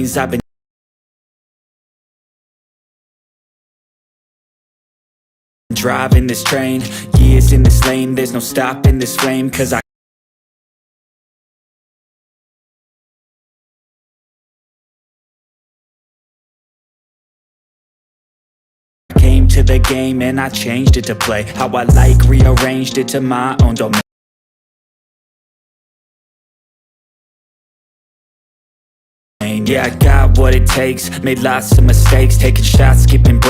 veins, I've been driving this train, years in this lane, there's no stopping this flame, cause I came to the game and I changed it to play how I like, rearranged it to my own domain. Yeah, I got what it takes, made lots of mistakes, taking shots, skipping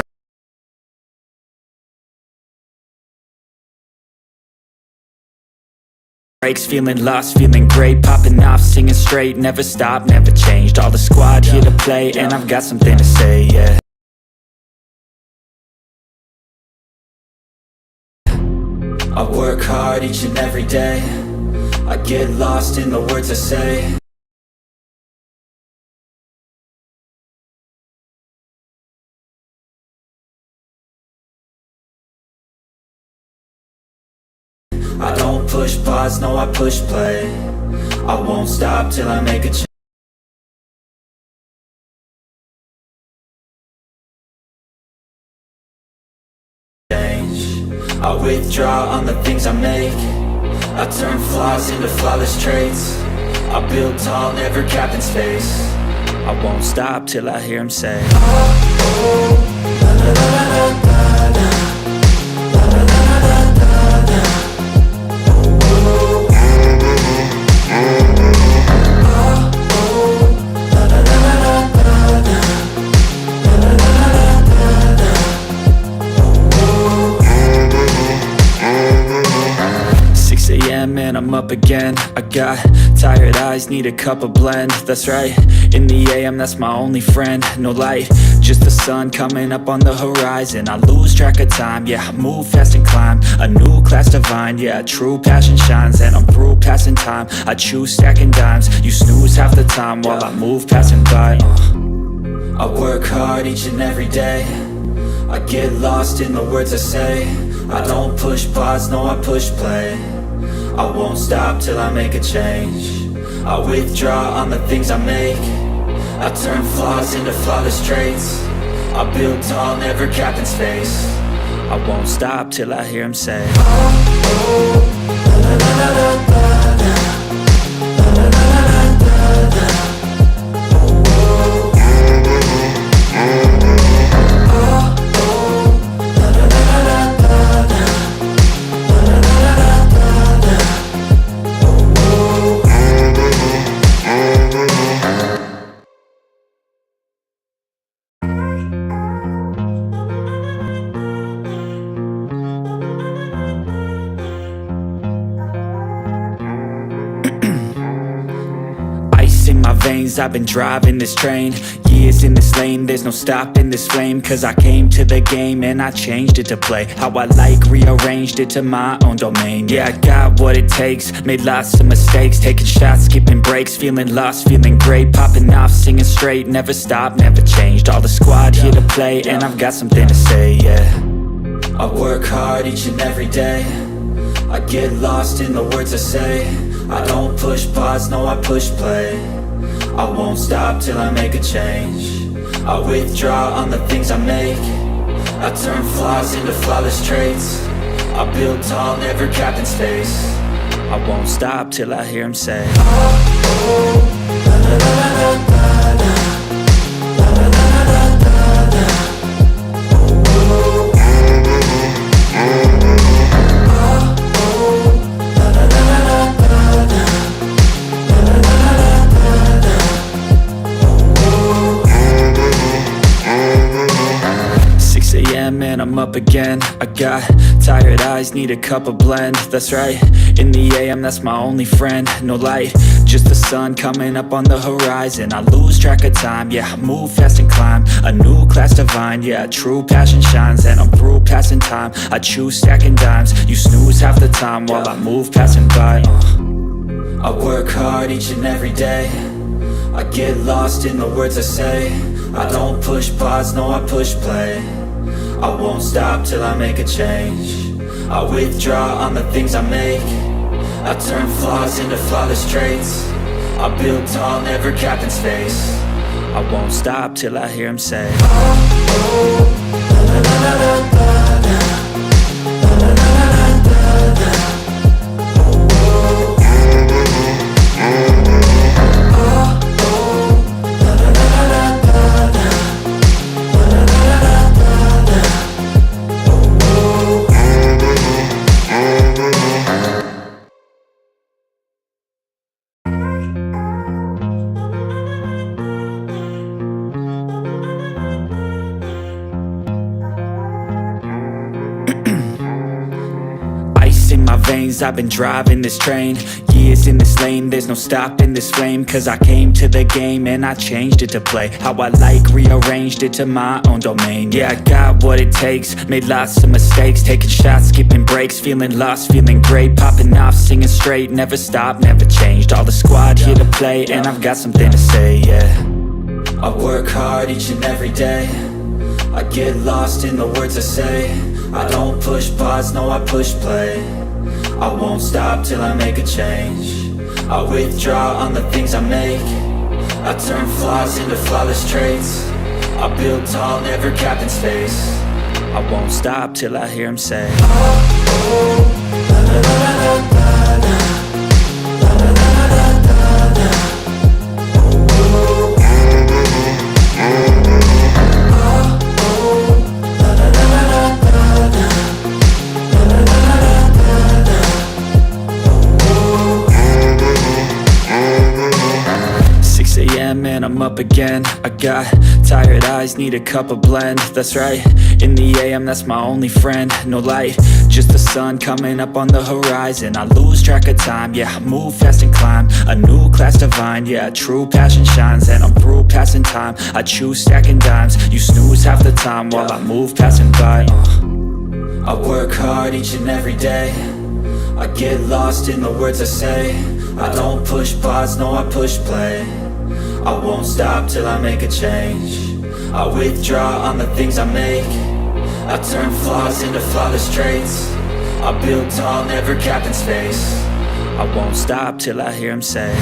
breaks, feeling lost, feeling great, popping off, singing straight, never stopped, never changed, all the squad here to play, and I've got something to say, yeah. I work hard each and every day, I get lost in the words I say. I don't push pause, no I push play. I won't stop till I make a change. I withdraw on the things I make. I turn flaws into flawless traits. I build tall, never capped in space. I won't stop till I hear him say, oh, oh, la, la, la, la, la, la. And I'm up again, I got tired eyes, need a cup of blend. That's right, in the AM, that's my only friend. No light, just the sun coming up on the horizon. I lose track of time, yeah, I move fast and climb a new class divine, yeah, true passion shines. And I'm through passing time, I choose stacking dimes. You snooze half the time while I move passing by. I work hard each and every day, I get lost in the words I say. I don't push pause, no I push play. I won't stop till I make a change. I withdraw on the things I make. I turn flaws into flawless traits. I build tall, never capped in space. I won't stop till I hear him say, oh, oh, la, la, la, la, la, la, la, la, la, la, la, la. I've been driving this train, years in this lane, there's no stopping this flame, cause I came to the game and I changed it to play how I like, rearranged it to my own domain. Yeah, I got what it takes, made lots of mistakes, taking shots, skipping breaks, feeling lost, feeling great, popping off, singing straight, never stopped, never changed, all the squad here to play, and I've got something to say, yeah. I work hard each and every day, I get lost in the words I say. I don't push pause, no I push play. I won't stop till I make a change. I withdraw on the things I make. I turn flaws into flawless traits. I build tall, never capped in space. I won't stop till I hear him say, oh, oh, la, la, la, la, la, la, la, la, la, la, la, la. And I'm up again, I got tired eyes, need a cup of blend. That's right, in the AM, that's my only friend. No light, just the sun coming up on the horizon. I lose track of time, yeah, I move fast and climb a new class divine, yeah, true passion shines. And I'm through passing time, I choose stacking dimes. You snooze half the time while I move passing by. I work hard each and every day, I get lost in the words I say. I don't push pause, no I push play. I won't stop till I make a change. I withdraw on the things I make. I turn flaws into flawless traits. I build tall, never capped in space. I won't stop till I hear him say, ice in my veins, I've been driving this train. Years in this lane, there's no stopping this flame. Cause I came to the game and I changed it to play how I like, rearranged it to my own domain. Yeah, I got what it takes, made lots of mistakes, taking shots, skipping breaks, feeling lost, feeling great, popping off, singing straight, never stopped, never changed. All the squad here to play and I've got something to say, yeah. I work hard each and every day, I get lost in the words I say. I don't push pause, no I push play. I won't stop till I make a change. I withdraw on the things I make. I turn flaws into flawless traits. I build tall, never capped in space. I won't stop till I hear him say, and I'm up again. I got tired eyes, need a cup of blend. That's right, in the AM, that's my only friend. No light, just the sun coming up on the horizon. I lose track of time, yeah, I move fast and climb a new class divine, yeah, true passion shines. And I'm through passing time, I choose stacking dimes. You snooze half the time while I move passing by. I work hard each and every day, I get lost in the words I say. I don't push pause, no I push play. I won't stop till I make a change. I withdraw on the things I make. I turn flaws into flawless traits. I build tall, never capped in space. I won't stop till I hear him say,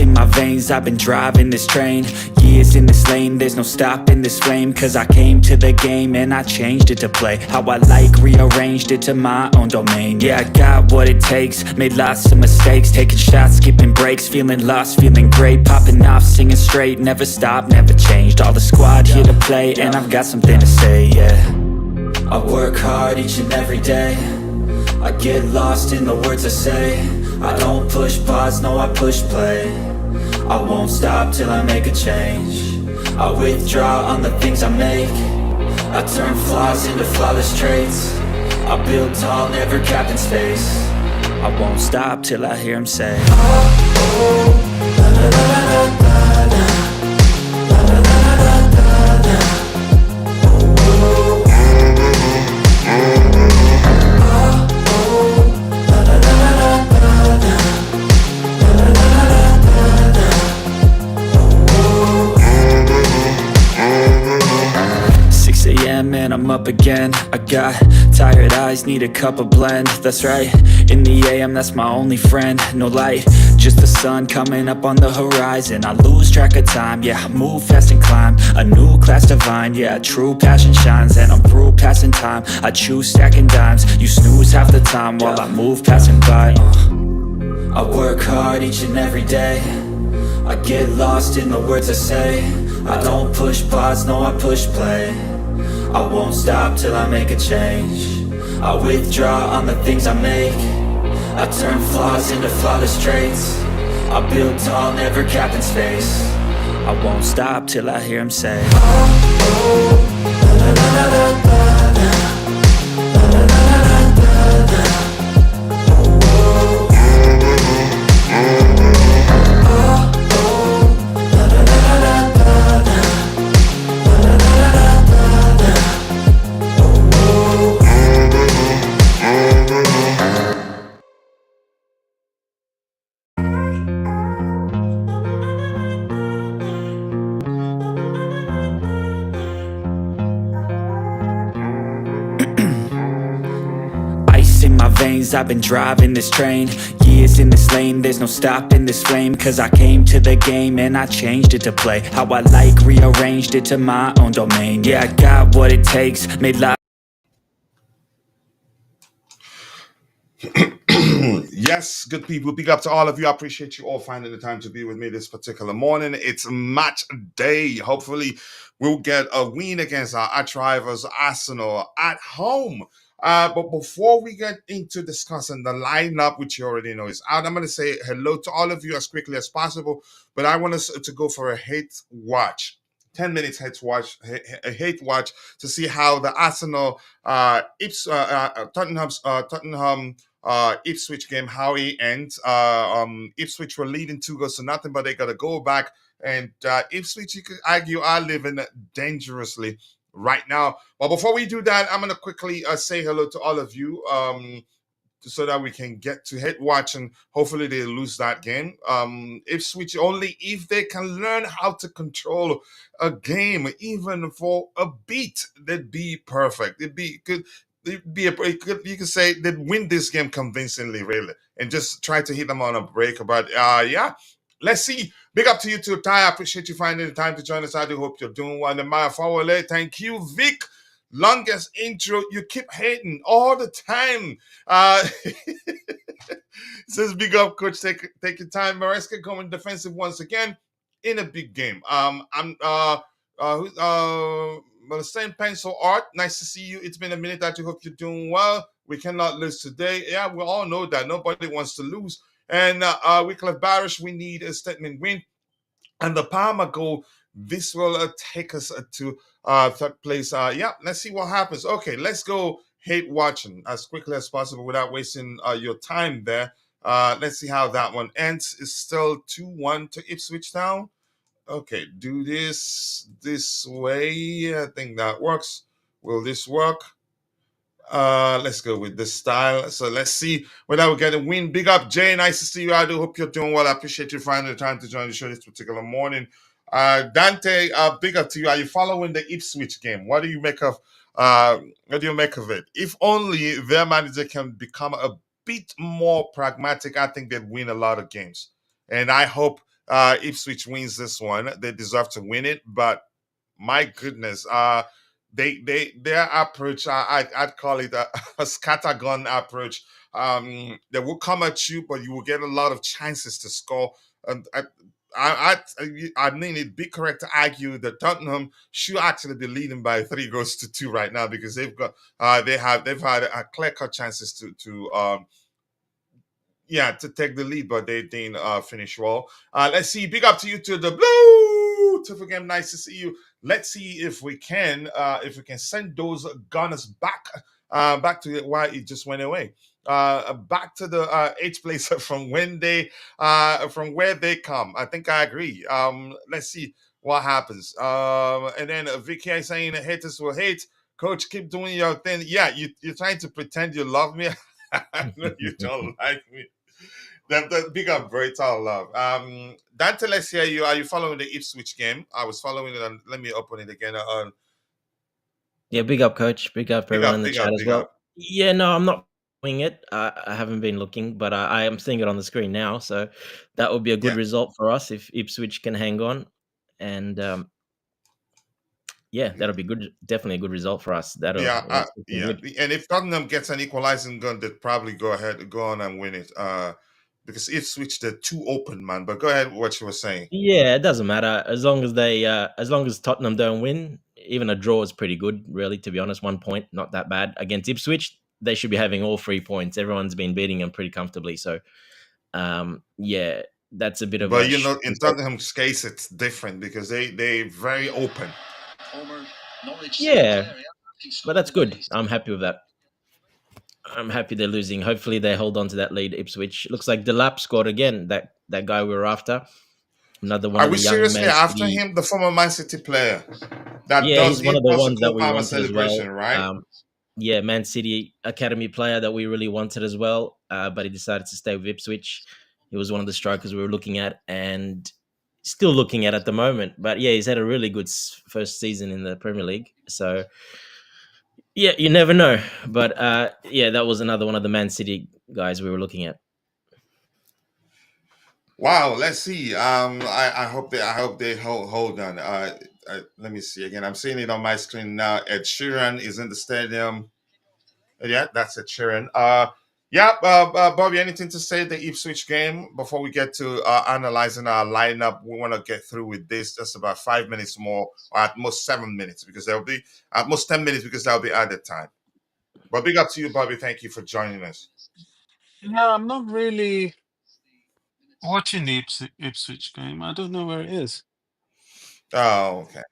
in my veins, I've been driving this train. Years in this lane, there's no stopping this flame. Cause I came to the game and I changed it to play how I like, rearranged it to my own domain. Yeah, I got what it takes, made lots of mistakes, taking shots, skipping breaks, feeling lost, feeling great, popping off, singing straight, never stopped, never changed. All the squad here to play and I've got something to say, yeah. I work hard each and every day, I get lost in the words I say. I don't push pause, no I push play. I won't stop till I make a change. I withdraw on the things I make. I turn flaws into flawless traits. I build tall, never capped in space. I won't stop till I hear him say, and I'm up again. I got tired eyes, need a cup of blend. That's right, in the AM, that's my only friend. No light, just the sun coming up on the horizon. I lose track of time, yeah, I move fast and climb a new class divine, yeah, true passion shines. And I'm through passing time, I choose stacking dimes. You snooze half the time while I move passing by. I work hard each and every day, I get lost in the words I say. I don't push pause, no I push play. I won't stop till I make a change. I withdraw on the things I make. I turn flaws into flawless traits. I build tall, never capped in space. I won't stop till I hear him say, veins, I've been driving this train. Years in this lane, there's no stopping this flame. Cause I came to the game and I changed it to play how I like, rearranged it to my own domain. Yeah, I got what it takes, made life. Yes, good people. Big up to all of you. I appreciate you all finding the time to be with me this particular morning. It's match day. Hopefully, we'll get a win against our arch rivals, Arsenal, at home. But before we get into discussing the lineup, which you already know is out, I'm going to say hello to all of you as quickly as possible. But I want us to go for a hate watch. 10 minutes hate watch to see how the Arsenal Tottenham Ipswich game, how it ends. Ipswich were leading 2-0, but they got to go back. And Ipswich, you could argue, are living dangerously right now. But before we do that, I'm going to quickly say hello to all of you. So that we can get to hit watch and hopefully they lose that game. Ipswich, only if they can learn how to control a game, even for a beat, they'd be perfect. It'd be good. You could say they'd win this game convincingly, really, and just try to hit them on a break. But yeah, let's see. Big up to you too, Ty. I appreciate you finding the time to join us. I do hope you're doing well. And Maya Fawale, thank you, Vic. Longest intro. You keep hating all the time. Says big up, coach. Take your time. Maresca going defensive once again in a big game. I'm the same pencil art. Nice to see you. It's been a minute. I hope you're doing well. We cannot lose today. Yeah, we all know that nobody wants to lose. And Wycliffe Barish, we need a statement win. And the Parma goal, this will take us to third place. Yeah, let's see what happens. Okay, let's go hate watching as quickly as possible without wasting your time there. Let's see how that one ends. It's still 2-1 to Ipswich Town. Okay, do this way. I think that works. Will this work? Let's go with this style. So let's see whether we get a win. Big up, Jay. Nice to see you. I do hope you're doing well. I appreciate you finding the time to join the show this particular morning. Dante, big up to you. Are you following the Ipswich game? What do you make of it? If only their manager can become a bit more pragmatic, I think they'd win a lot of games. And I hope Ipswich wins this one. They deserve to win it, but my goodness, their approach, I'd call it a scattergun approach. They will come at you, but you will get a lot of chances to score. And I mean, it'd be correct to argue that Tottenham should actually be leading by 3-2 right now because they've had a clear cut chances to take the lead, but they didn't finish well. Let's see. Big up to you to the blue. Tough game. Nice to see you. Let's see if we can send those gunners back to why it just went away. Back to the eighth place from when from where they come. I think I agree. Let's see what happens. And then Vicky is saying haters will hate. Coach, keep doing your thing. Yeah, you're trying to pretend you love me. I know you don't like me. The big up, very tall love. Dante, let's hear you. Are you following the Ipswich game? I was following it, and let me open it again. Yeah, big up, coach. Big up, everyone in the chat as well. Yeah, no, I'm not following it. I haven't been looking, but I am seeing it on the screen now. So that would be a good result for us if Ipswich can hang on. And that'll be good. Definitely a good result for us. And if Tottenham gets an equalizing gun, they'd probably go on and win it. Because Ipswich, they're too open, man. But go ahead, what you were saying. Yeah, it doesn't matter as long as Tottenham don't win. Even a draw is pretty good, really. To be honest, 1 point, not that bad against Ipswich. They should be having all 3 points. Everyone's been beating them pretty comfortably. So, that's a bit of. But in Tottenham's case, it's different because they're very open. Yeah, but that's good. I'm happy with that. I'm happy they're losing. Hopefully they hold on to that lead. Ipswich looks like Delap scored again. That guy we were after. Another one. Are we seriously after him, the former Man City player? He's one of the ones that we wanted as well. Right? Man City academy player that we really wanted as well, but he decided to stay with Ipswich. He was one of the strikers we were looking at and still looking at the moment. But yeah, he's had a really good first season in the Premier League. So Yeah, you never know. But yeah, that was another one of the Man City guys we were looking at. Wow, let's see. I hope they hold on. Let me see again. I'm seeing it on my screen now. Ed Sheeran is in the stadium. Yeah, that's Ed Sheeran. Yeah, Bobby, anything to say the Ipswich game before we get to analyzing our lineup? We want to get through with this just about 5 minutes more, or at most 7 minutes, because there'll be at most 10 minutes because that'll be added time. But big up to you, Bobby. Thank you for joining us. Yeah, I'm not really watching the Ipswich game. I don't know where it is Oh, okay.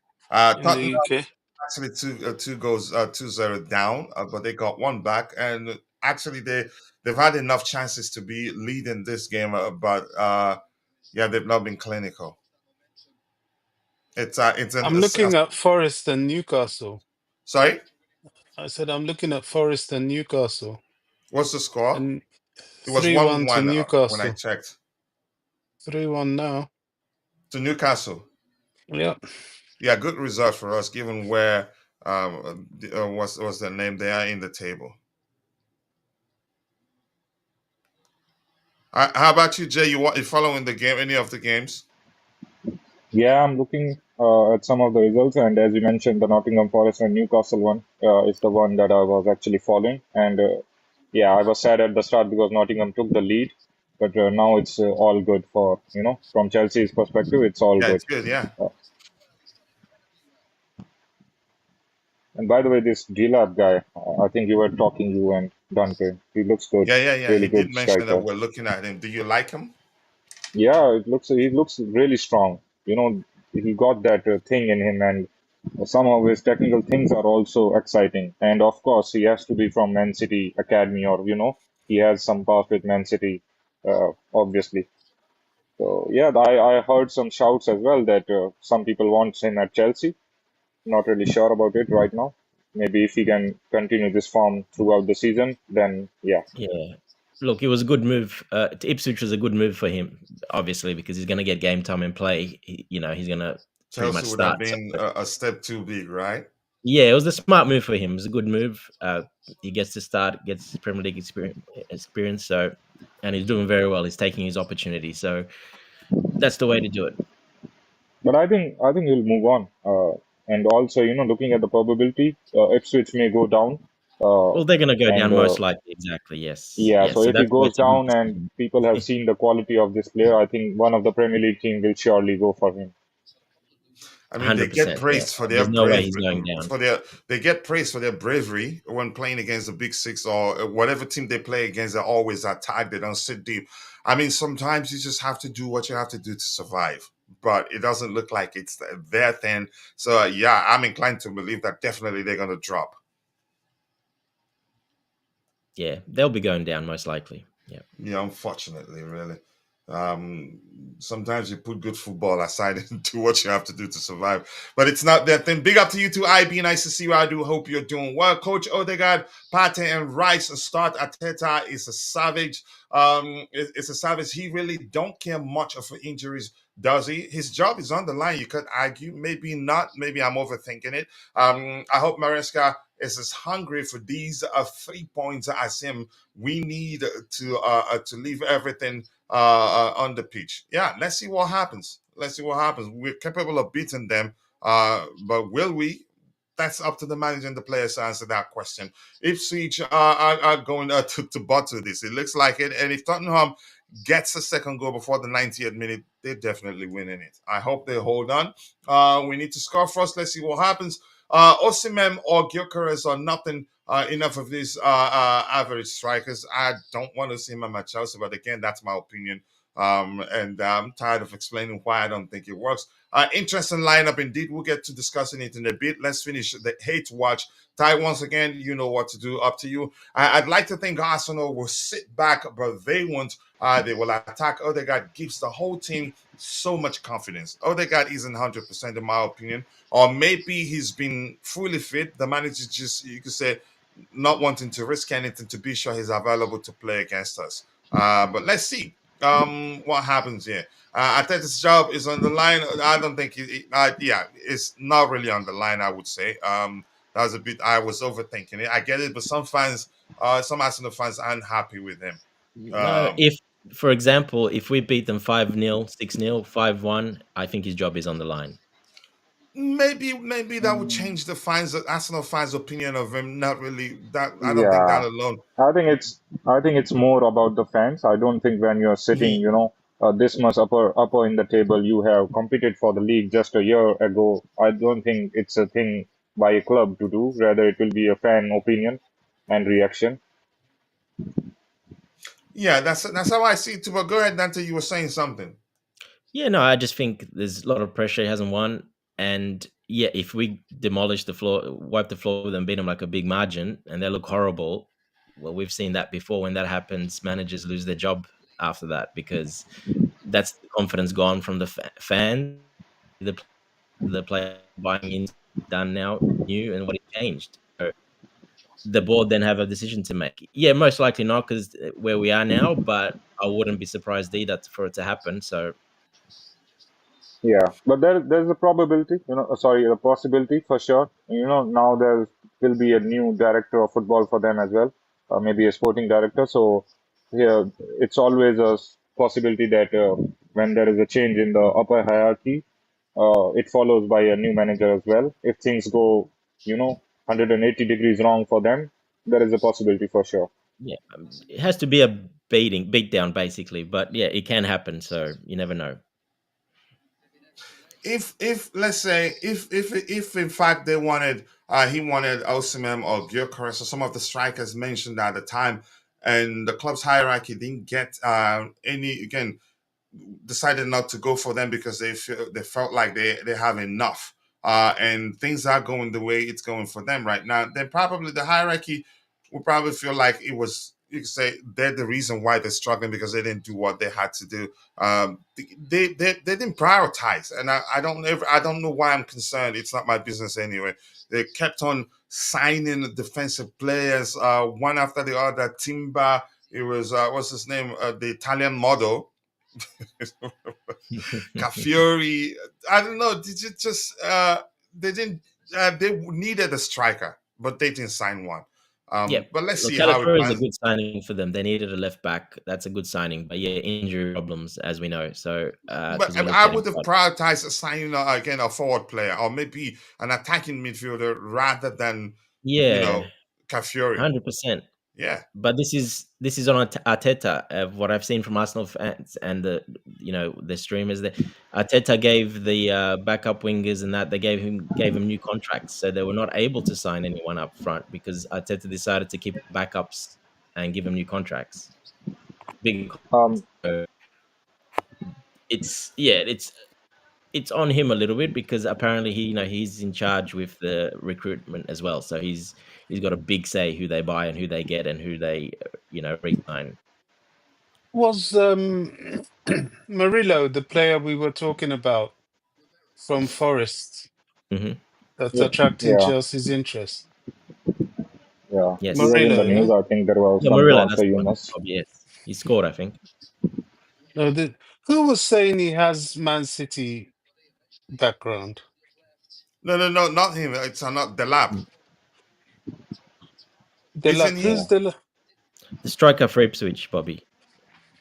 in Tottenham the UK. actually two goes 2-0 down, but they got one back, and actually they've had enough chances to be leading this game, but yeah, they've not been clinical. It's an I'm looking at Forest and Newcastle. sorry. I said I'm looking at Forest and Newcastle, What's the score? and It was 3-1 to 1-1 when I Newcastle. checked 3-1 now. to Newcastle. Yeah. Yeah, good result for us given where what's their name? They are in the table. How about you, Jay? You following the game? Any of the games? Yeah, I'm looking at some of the results, and as you mentioned, the Nottingham Forest and Newcastle one is the one that I was actually following. And yeah, I was sad at the start because Nottingham took the lead, but now it's all good for, from Chelsea's perspective, it's all Yeah, good. it's good. Yeah. Uh, and by the way, this Gilad guy, I think you were talking, you and Dante. He looks good, Yeah. really He did good mention that striker. we're looking at him. Do you like him? Yeah, he looks really strong. He got that thing in him, and some of his technical things are also exciting. And of course, he has to be from Man City Academy, or he has some past with Man City, obviously. So yeah, I heard some shouts as well that some people want him at Chelsea. Not really sure about it right now. Maybe if he can continue this form throughout the season, then yeah. Yeah. Look, it was a good move. To Ipswich was a good move for him, obviously, because he's going to get game time and play. He's going to pretty much Chelsea would have start. been a step too big, right? Yeah, it was a smart move for him. It was a good move. He gets to start, gets Premier League experience. So, and he's doing very well. He's taking his opportunity. So that's the way to do it. But I think he'll move on. And also, looking at the probability, Ipswich may go down. Uh, Well, they're going to go and down most likely. Exactly. Yes. Yeah, Yeah. so So if he that's why goes it's a good down and decision. people have seen the quality of this player, I think one of the Premier League team will surely go for him. I mean, they get 100%. Yeah. praised for their There's no way he's bravery. going down. They get praised for their bravery when playing against the Big Six or whatever team they play against. They're always attacked. They don't sit deep. I mean, sometimes you just have to do what you have to do to survive. But it doesn't look like it's their thing. So yeah, I'm inclined to believe that definitely they're going to drop. Yeah. They'll be going down most likely. Yeah. Yeah, unfortunately, really. Um, Sometimes you put good football aside and do what you have to do to survive. But it's not that thing. Big up to you too, IB. Nice to see you. I do hope you're doing well. Coach Odegaard, Pate, and Rice start. Ateta is a savage. It's a savage. He really don't care much of injuries, does he? His job is on the line. You could argue. Maybe not. Maybe I'm overthinking it. I hope Maresca is as hungry for these 3 points as him. We need to leave everything on the pitch. Yeah, let's see what happens. Let's see what happens. We're capable of beating them, but will we? That's up to the manager and the players to answer that question. Ipswich are going to bottle this. It looks like it. And if Tottenham gets a second goal before the 90th minute, they're definitely winning it. I hope they hold on. We need to score first. Let's see what happens. Osimhen or Gyökeres or nothing. Enough of these average strikers. I don't want to see him at Chelsea, but again, that's my opinion. And I'm tired of explaining why I don't think it works. Interesting lineup indeed. We'll get to discussing it in a bit. Let's finish the hate watch. Ty, once again, you know what to do. Up to you. I'd like to think Arsenal will sit back, but they won't. They will attack. Odegaard gives the whole team so much confidence. Odegaard isn't 100% in my opinion, or maybe he's been fully fit. The manager just, you could say, not wanting to risk anything to be sure he's available to play against us. But let's see what happens here. Arteta's job is on the line. I don't think yeah, it's not really on the line, I would say. That was a bit. I was overthinking it. I get it, but some fans, some Arsenal fans, aren't happy with him. No, if for example, if we beat them 5-0, 6-0, 5-1, I think his job is on the line. Maybe that would change the Arsenal fans' opinion of him. Not really. That I don't think that Yeah, alone. I think it's more about the fans. I don't think when you're sitting, He this much upper in the table, you have competed for the league just a year ago. I don't think it's a thing by a club to do. Rather, it will be a fan opinion and reaction. Yeah, that's how I see it too. But go ahead, Dante. You were saying something. Yeah, no, I just think there's a lot of pressure. He hasn't won, and yeah, if we demolish the floor, wipe the floor with them, beat them like a big margin, and they look horrible. Well, we've seen that before. When that happens, managers lose their job after that because that's the confidence gone from the fans. The the player buying in done now new and what he changed. So the board then have a decision to make. Yeah, most likely not because where we are now, but I wouldn't be surprised either for it to happen. So Yeah, but there's a probability, sorry, a possibility for sure. Now there will be a new director of football for them as well, maybe a sporting director. So yeah, it's always a possibility that when there is a change in the upper hierarchy, it follows by a new manager as well. If things go, 180 degrees wrong for them, there is a possibility for sure. yeah, it has to be a beat down basically. But yeah, it can happen. So you never know. If let's say if in fact they wanted he wanted Osimhen or Gyökeres or some of the strikers mentioned at the time, and the club's hierarchy didn't get any again decided not to go for them because they felt like they have enough. And things are going the way it's going for them right now, then probably the hierarchy will probably feel like it was, you could say, they're the reason why they're struggling because they didn't do what they had to do. They didn't prioritize, and I don't know why I'm concerned. It's not my business anyway. They kept on signing defensive players, one after the other. Timber, it was what's his name, the Italian model. Cafiori. I don't know. Did you just they didn't they needed a striker, but they didn't sign one. Yeah, But let's look, see how it Calafiori is a pans. good signing for them. They needed a left back. That's a good signing. But yeah, injury problems as we know. So But because we looked I at him, would have but prioritized signing again a forward player or maybe an attacking midfielder rather than you yeah, know Cafiori. 100%. Yeah. But this is on Arteta. What I've seen from Arsenal fans and the streamers, that Arteta gave the backup wingers and that they gave him new contracts, so they were not able to sign anyone up front because Arteta decided to keep backups and give them new contracts. Big, Um, so it's on him a little bit because apparently he's in charge with the recruitment as well. So he's got a big say who they buy and who they get and who they re-sign. Was Murillo the player we were talking about from Forest Hmm. that's yeah, attracting yeah, Chelsea's interest? yeah. He Yes. was in Murillo, the yeah? news. I think there was Yeah, some Marilla, transfer that's the one. rumors. Probably, yes. He scored, I think. No, who was saying he has Man City background? No, not him. It's not the lab. Mm. Isn't Delap. he? Who's Oh. Delap? The striker for Ipswich, Bobby. Oh,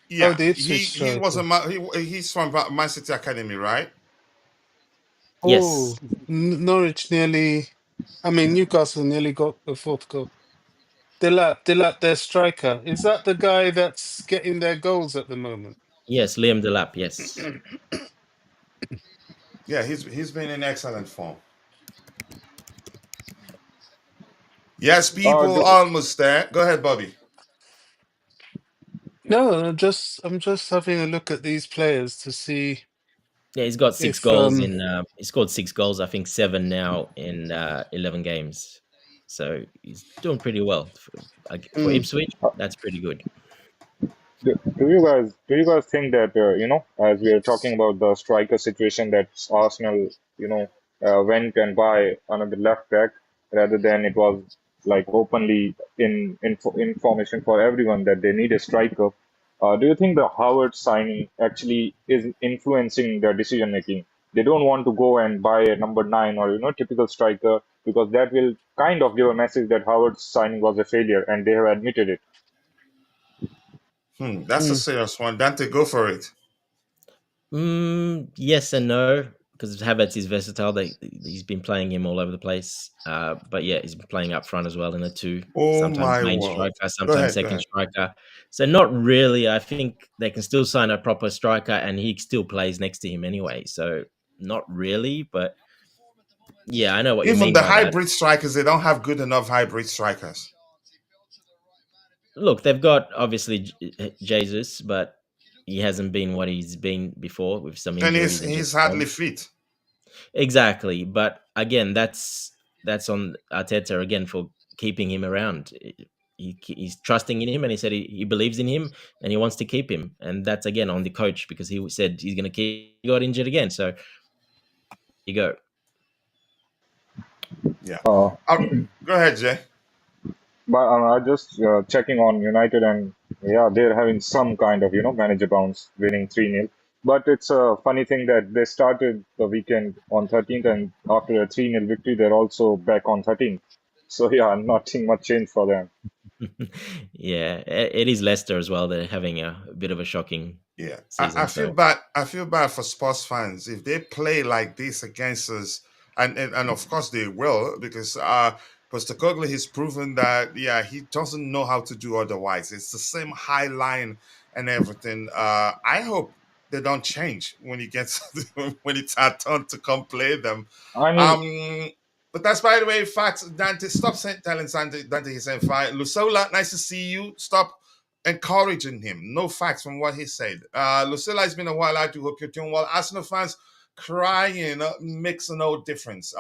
Yeah, the Ipswich he was striker. he's from Man City Academy, right? Oh, Yes. Norwich nearly. I mean, Newcastle nearly got the fourth goal. Delap, their striker. Is that the guy that's getting their goals at the moment? Yes, Liam Delap, yes. Yeah, he's been in excellent form. Yes, Uh, people do, almost there. Go ahead, Bobby. No, I'm just having a look at these players to see Yeah, he's got six if goals he scored 6 goals, I think 7 now in 11 games. So he's doing pretty well. For mm, Ipswich, uh, that's pretty good. do you guys think that as we are talking about the striker situation, that Arsenal went and buy another left back rather than it was like openly in information for everyone that they need a striker. Do you think the Howard signing actually is influencing their decision making? They don't want to go and buy a number 9 or typical striker because that will kind of give a message that Howard's signing was a failure, and they have admitted it. That's a serious one. Dante, go for it. Yes and no, because Havertz is versatile. He's been playing him all over the place. But yeah, he's been playing up front as well in a two, Oh sometimes my main word. striker, Go sometimes ahead, go second ahead. striker. So not really. I think they can still sign a proper striker, and he still plays next to him anyway. So not really, but yeah, I know what you Even mean the by that. hybrid strikers, they don't have good enough hybrid strikers. Look, they've got obviously Jesus, but he hasn't been what he's been before with some And injuries and he's just hardly form. fit. Exactly, but again, that's on Arteta again for keeping him around. He's trusting in him, and he said he believes in him, and he wants to keep him. And that's again on the coach because he said he's going to keep. He got injured again, so you go. Yeah. Uh, Go ahead, Jay. but I just checking on United, and yeah, they're having some kind of manager bounce, winning 3-0. But it's a funny thing that they started the weekend on 13th, and after a 3-0 victory, they're also back on 13th. So yeah, nothing much change for them. Yeah, it is Leicester as well. They're having a bit of a shocking Yeah, I season. feel So bad. I feel bad for sports fans if they play like this against us, and of course they will because Postecoglou has proven that he doesn't know how to do otherwise. It's the same high line and everything. I hope they don't change when it gets when it's our turn to come play them. I mean, Um, but that's by the way, facts. Dante, stop telling Dante he's saying fine. Lusola, nice to see you. Stop encouraging him. No facts from what he said. Lucilla, it's been a while. I do hope you're doing well. Arsenal fans crying makes no difference.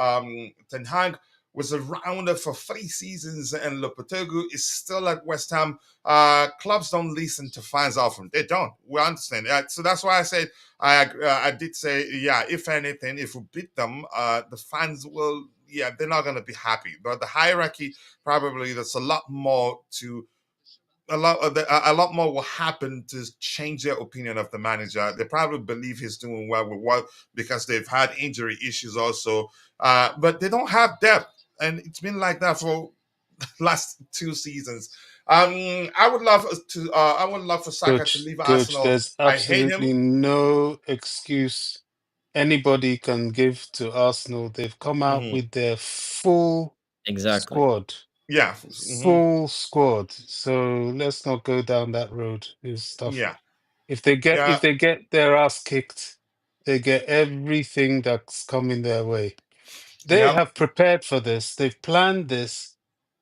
Ten Hag was around for 3 seasons and Lopetegui is still at West Ham. Clubs don't listen to fans often. They don't. We understand. So that's why I said, I did say, if anything, if we beat them, the fans will, they're not going to be happy. But the hierarchy, probably there's a lot more to a lot more will happen to change their opinion of the manager. They probably believe he's doing well with what because they've had injury issues also, but they don't have depth, and it's been like that for last 2 seasons. I would love to. I would love for Saka to leave Coach, Arsenal. there's I hate him. absolutely no excuse anybody can give to Arsenal. They've come out Mhm. with their full exactly. squad. Yeah. Full squad. So let's not go down that road with stuff. Yeah. If they get Yeah. if they get their ass kicked, they get everything that's coming their way. They Yep. have prepared for this. They've planned this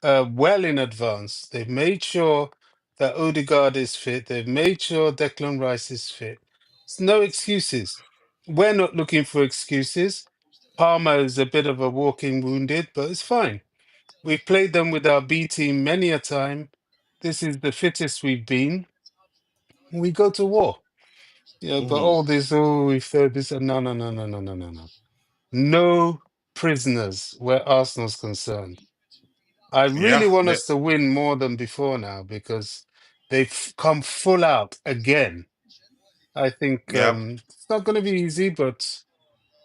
well in advance. They've made sure that Odegaard is fit. They've made sure Declan Rice is fit. It's no excuses. We're not looking for excuses. Palmer is a bit of a walking wounded, but it's fine. We've played them with our B team many a time. This is the fittest we've been. We go to war. But Hmm. all this, if this, no, no, no, no, no, no, no, no. No prisoners where Arsenal's concerned. I Yeah. really want us to win more than before now because they've come full out again. I think Yep. it's not going to be easy, but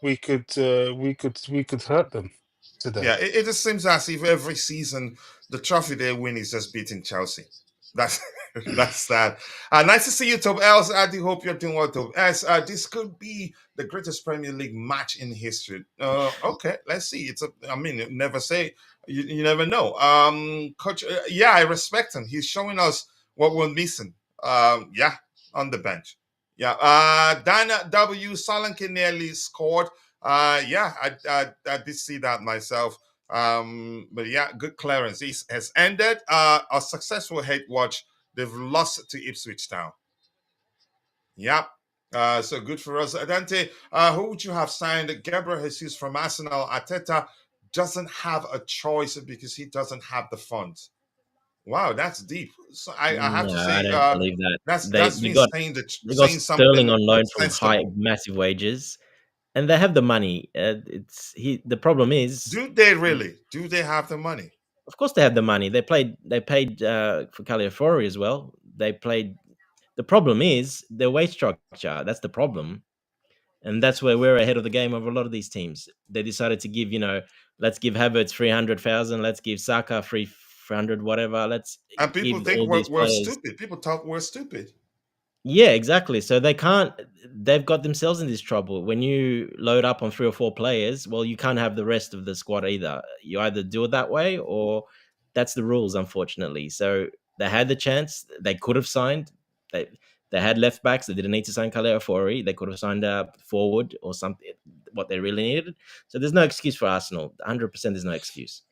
we could hurt them today. Yeah, it just seems as if every season the trophy they win is just beating Chelsea. That's that's that. Nice to see you, Tob Els. I do hope you're doing well, Tob. As this could be the greatest Premier League match in history. Okay, let's see. I mean, you never say. You never know. Coach. I respect him. He's showing us what we're missing. On the bench. Yeah. Dana W. Solanke nearly scored. I did see that myself. But yeah, good clearance. It has ended. A successful head watch. They've lost to Ipswich Town. Yep. So good for us. Dante, who would you have signed? Gabriel Jesus from Arsenal. Arteta doesn't have a choice because he doesn't have the funds. Wow, that's deep. So I have to No, I say, don't believe that. that's They me got they got saying Sterling something on loan from high sensible. massive wages, and they have the money. It's he. The problem is, Do they really? Do they have the money? of course, they have the money. They paid for Caliafori as well. They played. The problem is their wage structure. That's the problem, and that's where we're ahead of the game of a lot of these teams. They decided to give let's give Havertz 300,000. Let's give Saka 300, whatever. Let's And people give think all these we're players. stupid. People talk we're stupid. Yeah, exactly. So they've got themselves in this trouble. When you load up on 3 or 4 players, well, you can't have the rest of the squad either. You either do it that way or that's the rules, unfortunately. So they had the chance. They could have signed. They had left backs. They didn't need to sign Kaleofori. They could have signed a forward or something, what they really needed. So there's no excuse for Arsenal. 100% there's no excuse.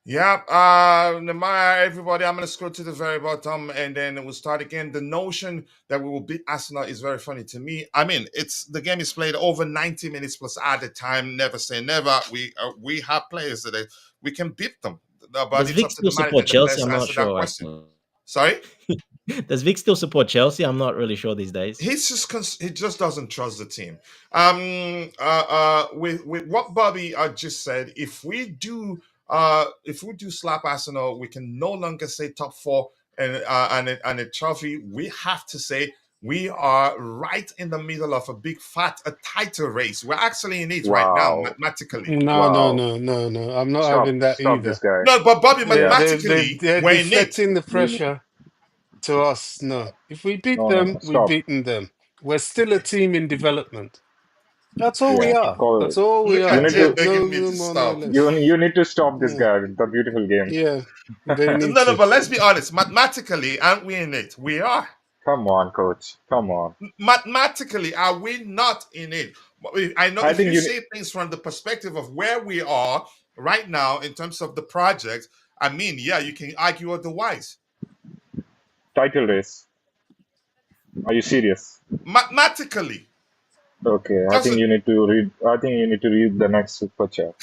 Yeah, Nemanja, everybody, I'm going to scroll to the very bottom and then we'll start again. The notion that we will beat Arsenal is very funny to me. I mean, the game is played over 90 minutes plus added time. Never say never. We have players that we can beat them. But Does it's Vic up to still the manager support and the players Chelsea? to I'm not answer that question. sure. Sorry? Does Vic still support Chelsea? I'm not really sure these days. He just doesn't trust the team. With what Bobby just said, if we do slap Arsenal, we can no longer say top 4 and a trophy. We have to say we are right in the middle of a big fat title race. We're actually in it right now, Wow. mathematically. No, Wow. I'm not having that Stop either. this guy. No, but Bobby, They're, mathematically, they're we're in it. deflecting the pressure to us. No, if we beat No, them, we've stop. beaten them. We're still a team in development. That's all we Yeah, are. call That's it. all we Look You are. at need Jay to No, begging me no to more, no stop. less. you need to stop this Yeah, guy with the beautiful game. yeah, they need No, to. but let's be honest. Mathematically, aren't we in it? We are. Come on, coach. Come on. Mathematically, are we not in it? I know I if think you you say things from the perspective of where we are right now in terms of the project, I mean, yeah, you can argue otherwise. title race. Are you serious? Mathematically, Okay, I think doesn't. you need to read. I think you need to read the next super chat.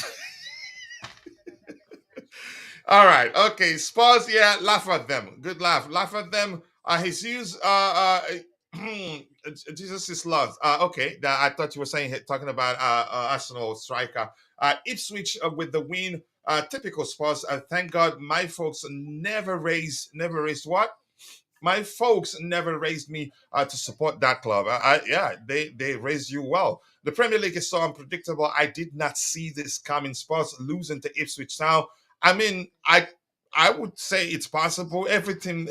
All right, okay, Spurs, yeah, laugh at them. Good laugh at them. Jesus, Jesus is loved. Okay, I thought you were saying talking about Arsenal striker. Ipswich with the win. Typical Spurs. Thank God, my folks never raised what? My folks never raised me to support that club. Yeah, they raised you well. The Premier League is so unpredictable. I did not see this coming. Spurs losing to Ipswich Town. I mean, I would say it's possible. Everything,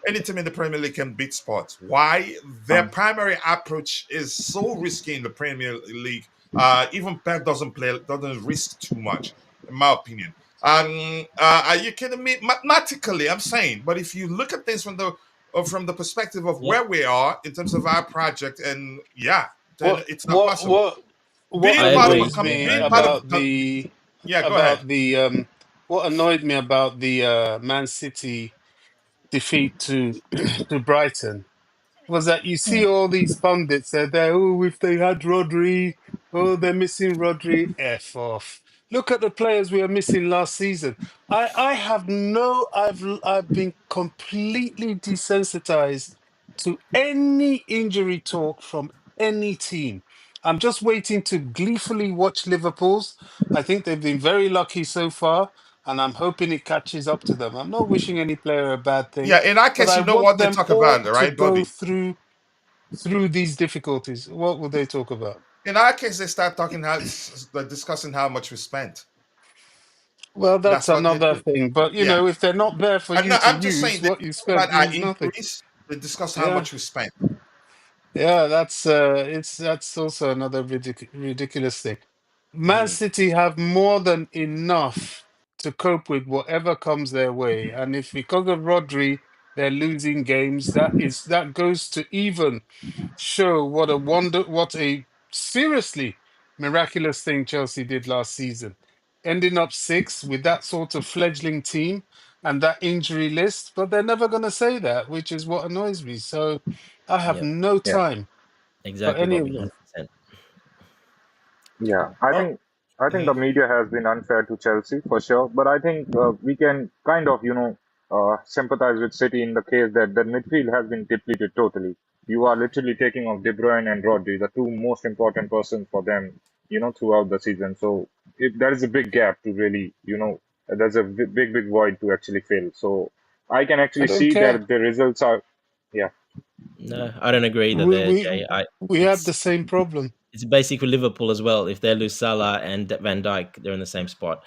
any team in the Premier League can beat Spurs. Why? Their Um, primary approach is so risky in the Premier League. Even Pep doesn't risk too much, in my opinion. Are you kidding me? Mathematically, I'm saying, but if you look at things from the perspective of Yeah, where we are in terms of our project, and yeah, then What it's not what possible. what what Being I part of agree. a annoys com- me Yeah, I being part agree. of about the yeah, go ahead. about the what annoyed me about the Man City defeat to to Brighton was that you see all these pundits they're oh, if they had Rodri, oh, they're missing Rodri. F off. Look at the players we were missing last season. I have no I've been completely desensitized to any injury talk from any team. I'm just waiting to gleefully watch Liverpool's. I think they've been very lucky so far, and I'm hoping it catches up to them. I'm not wishing any player a bad thing, Yeah, in that but case, I you know want what they them talk about, all to right, go Bobby? through these difficulties. What will they talk about? In our case, they start discussing how much we spent. Well, that's That's what they another do. thing. But Yeah, if they're not there for I'm you not. to I'm just use, saying they what you talk about spent our means nothing. increase. They discuss how Yeah, much we spent. yeah, that's also another ridiculous thing. Man Mhm. City have more than enough to cope with whatever comes their way, and if because of Rodri they're losing games, that goes to even show what a seriously miraculous thing Chelsea did last season, ending up sixth with that sort of fledgling team and that injury list. But they're never going to say that, which is what annoys me. So I have Yeah, no yeah. time for exactly, any of Bobby. them. 100%. Yeah, Oh, I think the mhm. media has been unfair to Chelsea for sure, but I think we can kind of sympathize with City in the case that the midfield has been depleted totally. You are literally taking off De Bruyne and Rodri, the two most important persons for them, throughout the season. So there is a big gap to really, there's a big void to actually fill. So I can I actually don't see care. that the results are, yeah. No, I don't agree either We there, we Jay. we had the It's same problem. It's basically Liverpool as well. If they lose Salah and Van Dijk, they're in the same spot.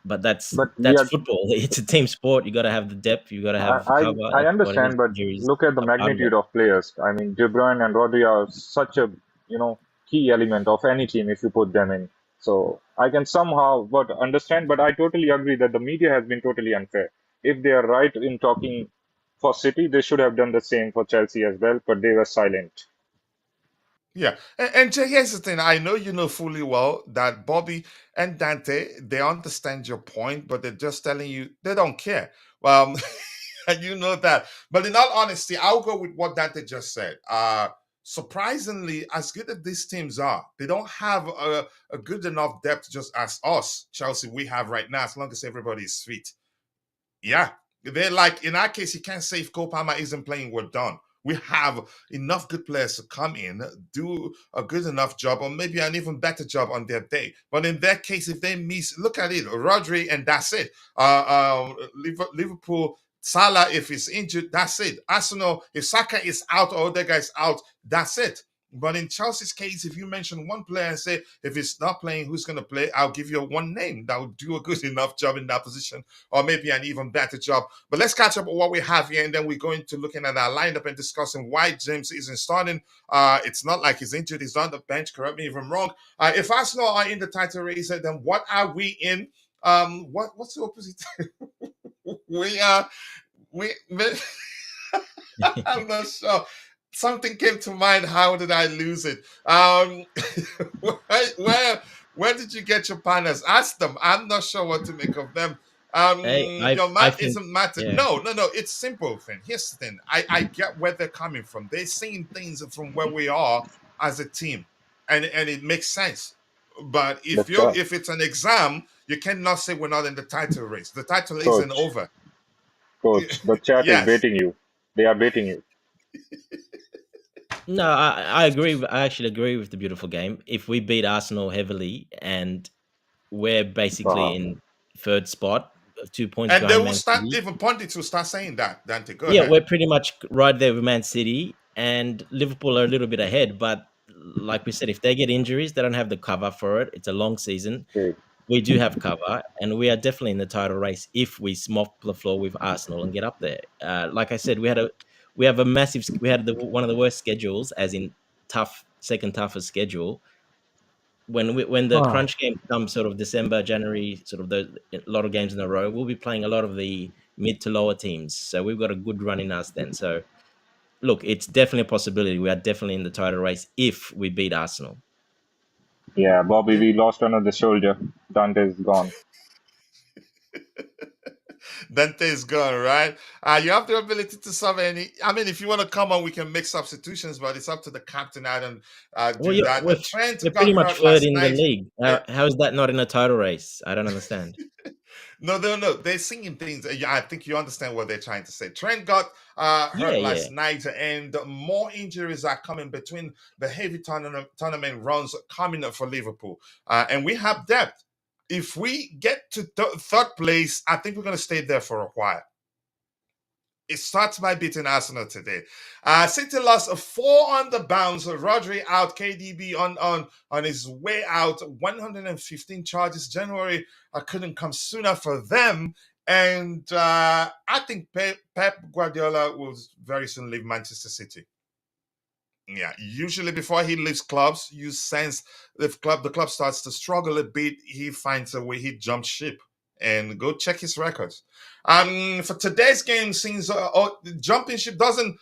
But that's But we are. football. It's a team sport. You got to have the depth. You got to have cover. I What it is. understand, but Injuries look at the are part of magnitude it. of players. I mean, De Bruyne and Rodri are such a, key element of any team if you put them in. So I can somehow but understand, but I totally agree that the media has been totally unfair. If they are right in talking for City, they should have done the same for Chelsea as well, but they were silent. Yeah, and Jay, here's the thing. I know you know fully well that Bobby and Dante, they understand your point, but they're just telling you they don't care. Um, and you know that. But in all honesty, I'll go with what Dante just said. Surprisingly, as good as these teams are, they don't have a good enough depth just as us, Chelsea, we have right now, as long as everybody is fit. Yeah. They're like, in our case, you can't say if Cole Palmer isn't playing, we're done. We have enough good players to come in, do a good enough job, or maybe an even better job on their day. But in that case, if they miss, look at it, Rodri, and that's it. Liverpool, Salah, if he's injured, that's it. Arsenal, if Saka is out or other guys out, that's it. But in Chelsea's case, if you mention one player and say, if he's not playing, who's going to play? I'll give you one name that will do a good enough job in that position, or maybe an even better job. But let's catch up with what we have here, and then we're going to looking at our lineup and discussing why James isn't starting. It's not like he's injured; he's on the bench. Correct me if I'm wrong. If Arsenal are in the title race, then what are we in? What's the opposite? we are we. I'm not sure. Something came to mind. How did I lose it? Where where did you get your partners? Ask them. I'm not sure what to make of them. Hey, Your I math think isn't matter. yeah. No, no, no. It's simple thing. Here's the thing. I get where they're coming from. They're seeing things from where we are as a team, and it makes sense. But The if it's an exam, you cannot say we're not in the title race. The title isn't coach, over. the chat is Yes. baiting you. They are baiting you. No, I agree. I actually agree with the beautiful game. If we beat Arsenal heavily and we're basically Wow. in third spot, 2 points And they behind will Man start, City. even pundits will start saying that, Dante. Go Yeah, ahead. we're pretty much right there with Man City, and Liverpool are a little bit ahead. But like we said, if they get injuries, they don't have the cover for it. It's a long season. Okay. We do have cover, and we are definitely in the title race if we mop the floor with Arsenal and get up there. Like I said, we had one of the worst schedules, as in second toughest schedule. When the Ah. crunch game comes, sort of December, January, sort of a lot of games in a row, we'll be playing a lot of the mid to lower teams. So we've got a good run in us then. So look, it's definitely a possibility. We are definitely in the title race if we beat Arsenal. Yeah, Bobby, we lost another soldier. Dante is gone. Dante is gone, right? You have the ability to sub any. I mean, if you want to come on, we can make substitutions, but it's up to the captain. I don't Well, do that. Trent we're got pretty much hurt third last in the night. league. Yeah. How is that not in a title race? I don't understand. No, no, no. They're singing things. Yeah, I think you understand what they're trying to say. Trent got Yeah, hurt yeah. last night, and more injuries are coming between the heavy tournament runs coming up for Liverpool. And we have depth. If we get to third place, I think we're going to stay there for a while. It starts by beating Arsenal today. City lost a 4 on the bounce. Rodri out, KDB on his way out. 115 charges. January couldn't come sooner for them. And I think Pep Guardiola will very soon leave Manchester City. Yeah, usually before he leaves clubs, you sense the club starts to struggle a bit. He finds a way. He jumps ship, and go check his records. For today's game, since jumping ship doesn't,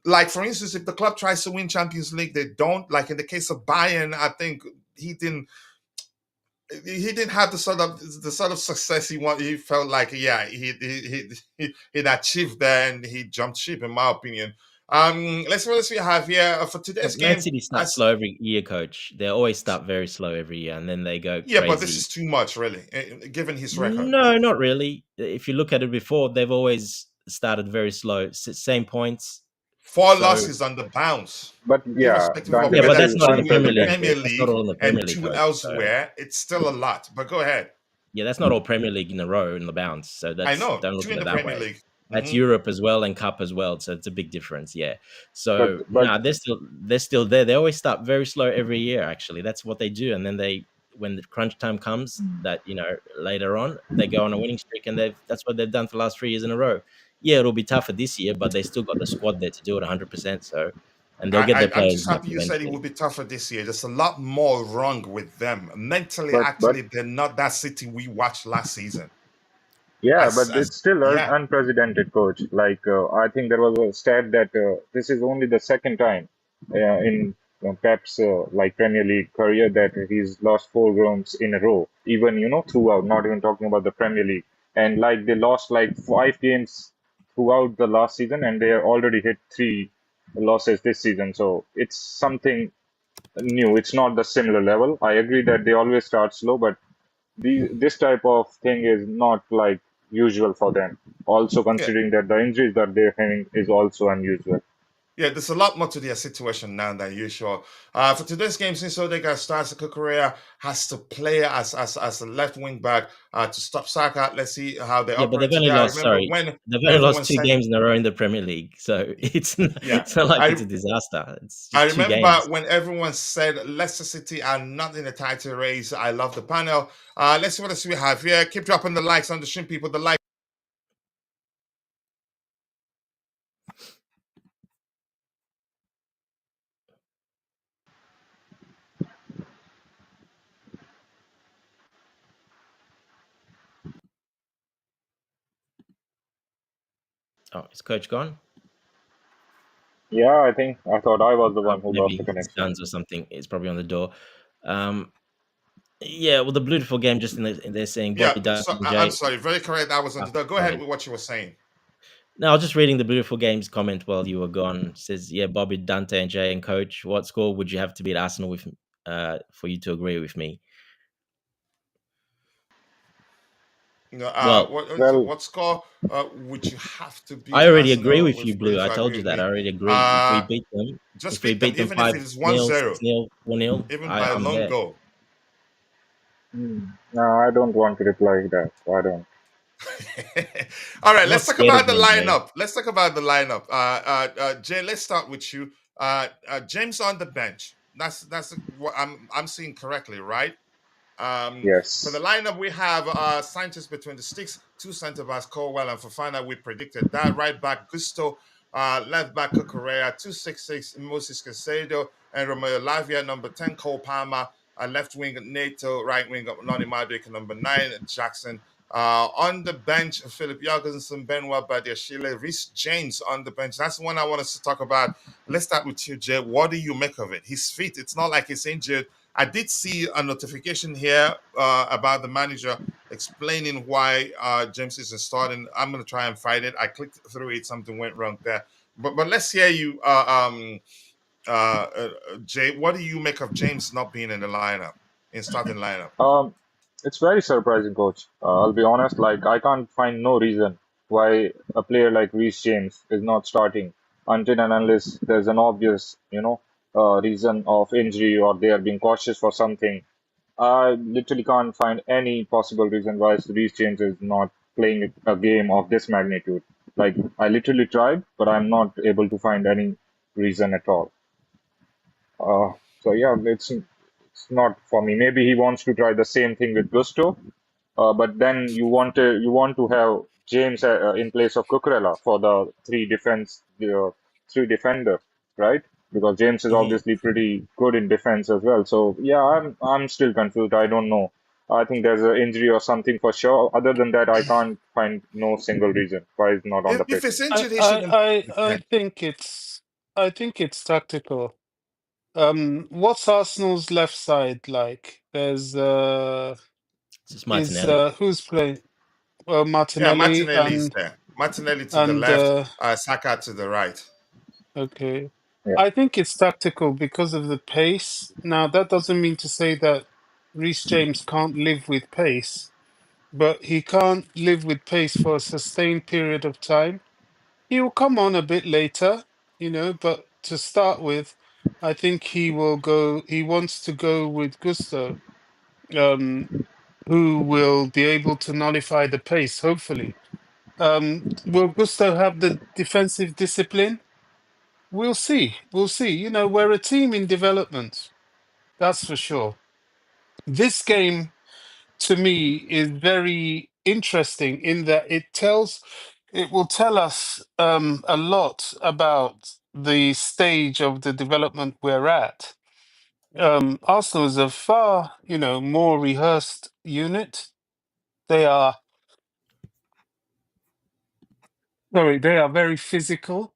like, for instance, if the club tries to win Champions League, they don't. Like in the case of Bayern, I think he didn't have the sort of success he wanted. He felt like, yeah, he'd achieved there, and he jumped ship, in my opinion. Let's see what we have here for today's Man game. City start slow every year, coach. They always start very slow every year, and then they go Yeah, crazy. but this is too much, really, given his record. No, not really. If you look at it before, they've always started very slow. Same points. 4 losses on the bounce. But yeah, Irrespective of Dante, Yeah, but this whether that's is not in the Premier League. Premier unprecedented. That's not League all in the Premier and League, 2 coach. So, elsewhere, it's still a lot. But go ahead. yeah, that's not all Premier League in a row in the bounce. So I don't know, look 2 at in it the that Premier way. League. That's Hmm. Europe as well and Cup as well, so it's a big difference. Yeah. So but no, they're still there. They always start very slow every year. Actually, that's what they do, and then when the crunch time comes, that later on they go on a winning streak, and that's what they've done for the last 3 years in a row. Yeah, it'll be tougher this year, but they still got the squad there to do it 100%. So, and they'll get their I'm players just back happy you said it eventually. would be tougher this year. There's a lot more wrong with them mentally. but Actually, they're not that City we watched last season. yeah, As but it's still an yeah. unprecedented, coach. Like I think there was a stat that this is only the second time in Pep's like Premier League career that he's lost 4 games in a row. Even throughout, not even talking about the Premier League. And like they lost like 5 games throughout the last season, and they already hit 3 losses this season. So it's something new. It's not the similar level. I agree that they always start slow, but this type of thing is not like usual for them. Also Yeah. considering that the injuries that they're having is also unusual. Yeah, there's a lot more to their situation now than usual. For today's game, since Odegaard starts, Kukurea has to play as a left wing back to stop Saka. Let's see how they Yeah, but operate today. I remember when they've only everyone lost two said, games in a row in the Premier League, so yeah, it's not like it's I a disaster. It's I just two remember games. when everyone said Leicester City are not in the title race. I love the panel. Let's see what else we have here. Keep dropping the likes on the stream, people. The like. Oh, is Coach gone? Yeah, I thought I was the one who lost the Maybe his connection. sons or something is probably on the door. Um, yeah, well, the beautiful game. They're saying Yeah, Bobby so Duncan, I'm Jay. sorry. Very correct. I was on Oh, the door. Go go ahead ahead. with what you were saying. No, I was just reading the beautiful games comment while you were gone. It says, yeah, Bobby Dante and Jay and Coach. What score would you have to beat Arsenal with for you to agree with me? You know, Well, Well, what score would you have to I beat already agree Arsenal with you, with for you Blue. I to told agree you with that. I me? already agree. Uh, just If we beat them, beat them even if 5 it is 0 1-0, 6-0, 1-0, even by a I'm lone there. goal. no, I don't want to reply that. I don't. All right, I'm not let's talk scared of about the them, Jay. lineup. Let's talk about the lineup. Jay, let's start with you. James on the bench. That's what I'm seeing correctly, right? For the Yes. lineup, we have Sanchez between the sticks, two centre backs, Colwell and Fofana. We predicted that. Right back, Gusto. Left back, Correa. 266, Moses Casedo. And Romeo Lavia. Number 10, Cole Palmer. Left wing, Nato. Right wing, Noni Madueke. Number 9, Jackson. On the bench, Philip Jorgensen, Benoit Badiashile, Reece James on the bench. That's the one I want us to talk about. Let's start with you, Jay. What do you make of it? His feet, it's not like he's injured. I did see a notification here about the manager explaining why James isn't starting. I'm going to try and find it. I clicked through it. Something went wrong there. But let's hear you, Jay. What do you make of James not being in the lineup, in starting lineup? Um, it's very surprising, coach. I'll be honest. Like I can't find no reason why a player like Reece James is not starting until and unless there's an obvious, reason of injury or they are being cautious for something. I literally can't find any possible reason why Reece James is not playing a game of this magnitude. Like I literally tried, but I'm not able to find any reason at all. So yeah, it's not for me. Maybe he wants to try the same thing with Gusto, but then you want to have James in place of Cucurella for the three defender, right? Because James is Hmm. obviously pretty good in defense as well. So yeah, I'm still confused. I don't know. I think there's an injury or something for sure. Other than that, I can't find no single reason why he's not on the If pitch. it's I injured, he shouldn't I be I I playing. think it's tactical. What's Arsenal's left side like? There's It's just is Martinelli. who's playing? Yeah, Martinelli Martinelli is there. Martinelli to the and left, Saka to the right. okay. Yeah. I think it's tactical because of the pace. Now that doesn't mean to say that Reece James can't live with pace, but he can't live with pace for a sustained period of time. He will come on a bit later, but to start with, I think he wants to go with Gusto, um, who will be able to nullify the pace, hopefully. Will Gusto have the defensive discipline? We'll see. We'll see. You know, we're a team in development. That's for sure. This game, to me, is very interesting in that it will tell us a lot about the stage of the development we're at. Arsenal is a far, more rehearsed unit. They are, they are very physical.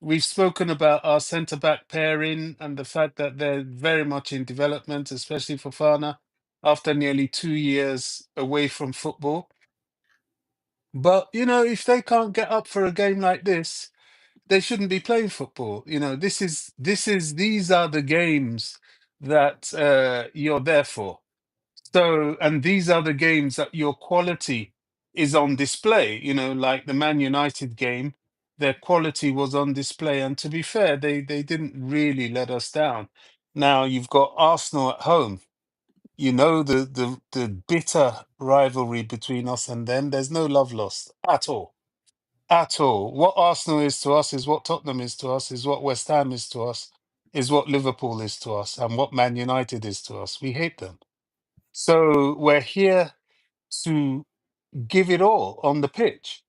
We've spoken about our centre back pairing and the fact that they're very much in development, especially for Fana, after nearly 2 years away from football. But, if they can't get up for a game like this, they shouldn't be playing football. These are the games that you're there for. So, and these are the games that your quality is on display, like the Man United game, their quality was on display. And to be fair, they didn't really let us down. Now you've got Arsenal at home. The bitter rivalry between us and them. There's no love lost at all. At all. What Arsenal is to us is what Tottenham is to us, is what West Ham is to us, is what Liverpool is to us, and what Man United is to us. We hate them. So we're here to give it all on the pitch.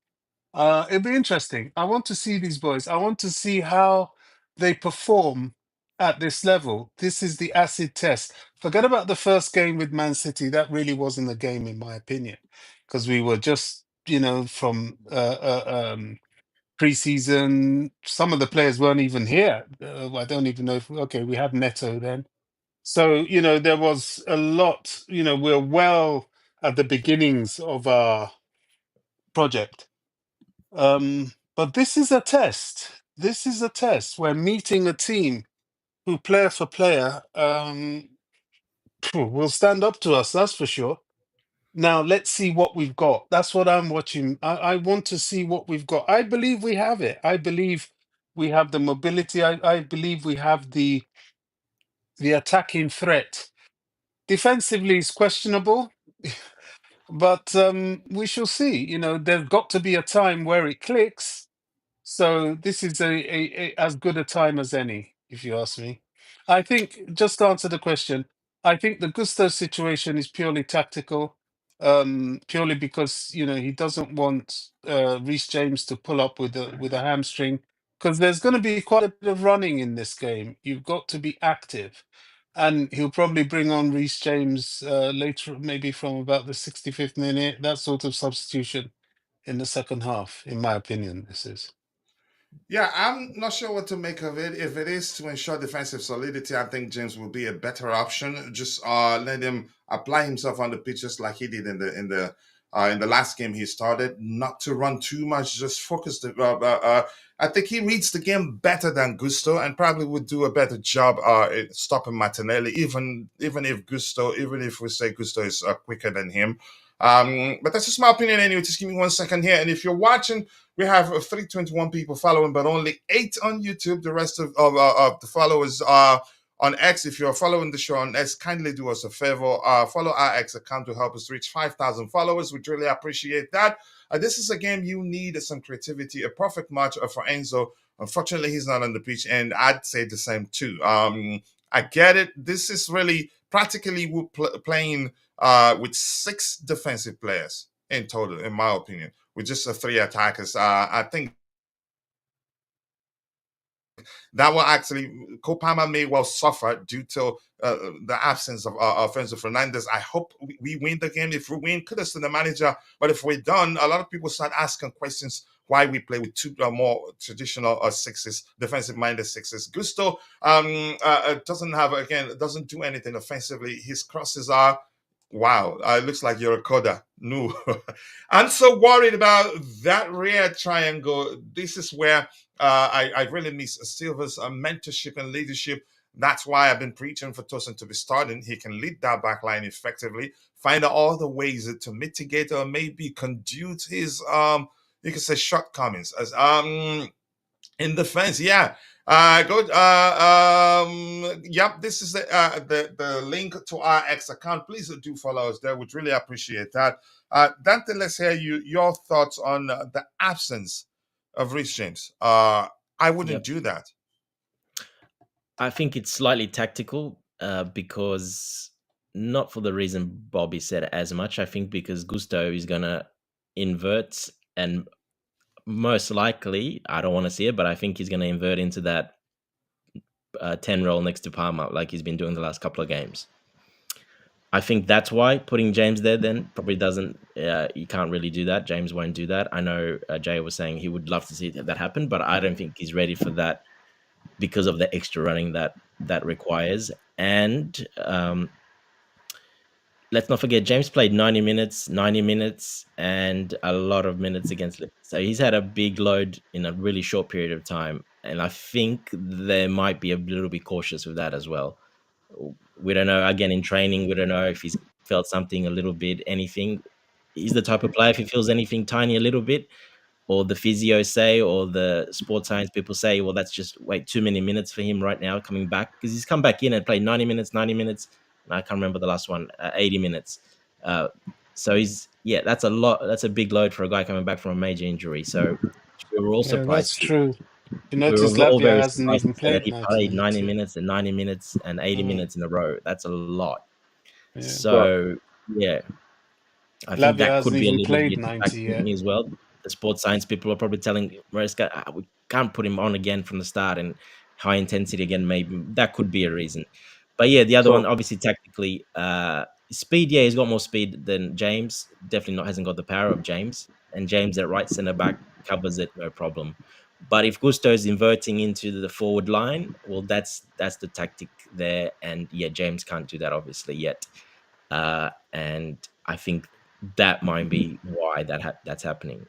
It'll be interesting. I want to see these boys. I want to see how they perform at this level. This is the acid test. Forget about the first game with Man City. That really wasn't a game, in my opinion, because we were just, from pre-season. Some of the players weren't even here. I don't even know if we had Neto then. So, there was a lot, we're well at the beginnings of our project. But this is a test. This is a test. We're meeting a team who, player for player, will stand up to us, that's for sure. Now, let's see what we've got. That's what I'm watching. I want to see what we've got. I believe we have it. I believe we have the mobility. I believe we have the attacking threat. Defensively is questionable, but we shall see. There's got to be a time where it clicks. So this is a as good a time as any, if you ask me. I think, just to answer the question, I think the Gusto situation is purely tactical, purely because he doesn't want Reece James to pull up with a hamstring, because there's going to be quite a bit of running in this game. You've got to be active, and he'll probably bring on Reece James later, maybe from about the 65th minute, that sort of substitution in the second half, in my opinion. This is. Yeah, I'm not sure what to make of it. If it is to ensure defensive solidity, I think James will be a better option. Just let him apply himself on the pitch just like he did in the last game he started. Not to run too much, just focus. I think he reads the game better than Gusto, and probably would do a better job stopping Martinelli. Even if we say Gusto is quicker than him. But that's just my opinion anyway. Just give me 1 second here. And if you're watching, we have 321 people following, but only 8 on YouTube. The rest of the followers are on X. If you're following the show on X, kindly do us a favor. Follow our X account to help us reach 5,000 followers. We'd really appreciate that. This is a game you need some creativity, a perfect match for Enzo. Unfortunately, he's not on the pitch, and I'd say the same too. I get it. This is really practically playing with 6 defensive players in total, in my opinion, with just 3 attackers. I think that will actually, Kopama may well suffer due to the absence of Enzo Fernandez. I hope we win the game. If we win, kudos to the manager. But if we don't, a lot of people start asking questions why we play with 2 more traditional sixes, defensive-minded sixes. Gusto doesn't do anything offensively. His crosses are, wow, it looks like you're a coder. No. I'm so worried about that rear triangle. This is where I really miss Silva's mentorship and leadership. That's why I've been preaching for Tosin to be starting. He can lead that back line effectively, find out all the ways to mitigate or maybe conduce his you can say shortcomings. As in defense, yeah. Good. Yep. This is the link to our X account. Please do follow us there. We'd really appreciate that. Dante, let's hear your thoughts on the absence of Rhys James. I wouldn't Yep. do that. I think it's slightly tactical because not for the reason Bobby said as much. I think because Gusto is going to invert and most likely, I don't want to see it, but I think he's going to invert into that 10 role next to Palmer like he's been doing the last couple of games. I think that's why putting James there then probably doesn't, you can't really do that. James won't do that. I know Jay was saying he would love to see that happen, but I don't think he's ready for that because of the extra running that requires. And let's not forget, James played 90 minutes, and a lot of minutes against Liverpool. So he's had a big load in a really short period of time. And I think they might be a little bit cautious with that as well. We don't know. Again, in training, we don't know if he's felt something a little bit, anything. He's the type of player, if he feels anything tiny a little bit, or the physio say, or the sports science people say, well, that's just wait too many minutes for him right now coming back, because he's come back in and played 90 minutes, and I can't remember the last one, 80 minutes. So that's a lot. That's a big load for a guy coming back from a major injury. So we were all Yeah, surprised. that's true. You We were notice all Lavia very hasn't surprised to even say that played he 90 played minutes 90 yet. minutes and 90 minutes and 80 minutes in a row. That's a lot. Yeah. So, yeah, I think Lavia that hasn't could be a even little played bit 90 impacting yet. me as well. The sports science people are probably telling Maresca, we can't put him on again from the start and high intensity again. Maybe that could be a reason. But yeah, the other one, So, obviously, tactically, speed. Yeah, he's got more speed than James. Definitely not hasn't got the power of James. And James at right centre back covers it, no problem. But if Gusto's inverting into the forward line, well, that's the tactic there. And yeah, James can't do that obviously yet. And I think that might be why that's happening.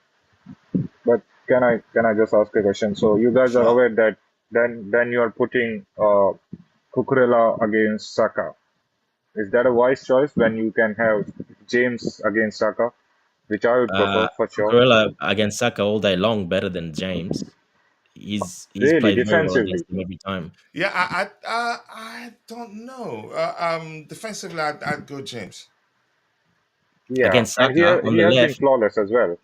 but can I just ask a question? So you guys are Sure. aware that then you are putting Cucurella against Saka. Is that a wise choice when you can have James against Saka, which I would prefer for sure? Cucurella against Saka all day long, better than James. He's Really, played very well against defensively. him every time. Yeah, I don't know. Defensively, I'd go James. Yeah, Against and Saka on he the has been left, flawless as well.